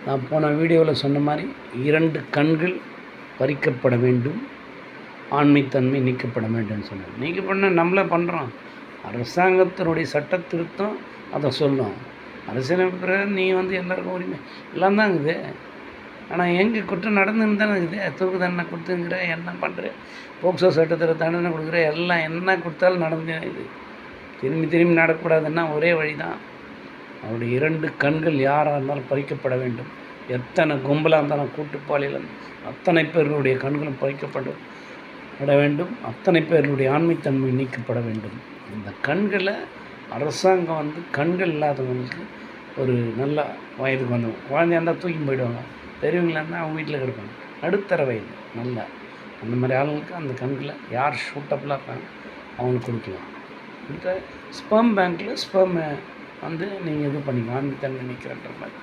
நான் போன வீடியோவில் சொன்ன மாதிரி 2 கண்கள் பறிக்கப்பட வேண்டும், ஆண்மைத்தன்மை நீக்கப்பட வேண்டும்னு சொன்னேன். நீக்கப்பட நம்மளே பண்ணுறோம். அரசாங்கத்தினுடைய சட்ட திருத்தம் அதை சொல்லும். அரசியலமைப்பு நீ எல்லாருக்கும் உரிமை எல்லாம் தான் இருக்குது. ஆனால் எங்கே குற்றம் நடந்துன்னு தானே இருக்குது. தூக்கு தண்டனை கொடுத்துங்கிற, என்ன பண்ணுற, போக்சோ சட்டத்தில் தண்டனை கொடுக்குற, எல்லாம் என்ன கொடுத்தாலும் நடந்து இது திரும்பி நடக்கக்கூடாதுன்னா ஒரே வழி தான். அவருடைய 2 கண்கள் யாராக இருந்தாலும் பறிக்கப்பட வேண்டும். எத்தனை கும்பலாக இருந்தாலும் கூட்டுப்பாளையில் அத்தனை பேர்களுடைய கண்களும் பறிக்கப்பட வேண்டும். அத்தனை பேர்களுடைய ஆண்மைத்தன்மை நீக்கப்பட வேண்டும். இந்த கண்களை அரசாங்கம் கண்கள் இல்லாதவங்களுக்கு ஒரு நல்ல வயதுக்கு வந்தவங்க, குழந்தையா இருந்தால் தூக்கி போயிடுவாங்க, பெரியவங்களா இருந்தால் அவங்க வீட்டில் கிடப்பாங்க. நடுத்தர வயது நல்லா அந்த மாதிரி ஆளுங்களுக்கு அந்த கண்களை யார் சூட்டபுளாக இருக்காங்க அவங்களுக்கு கொடுக்கலாம். இந்த ஸ்பெர்ம் பேங்க்கில் ஸ்பெர்மை நீங்கள் இது பண்ணிக்கலாம், ஆண்மைத்தன்மை நீக்கிறன்ற மாதிரி.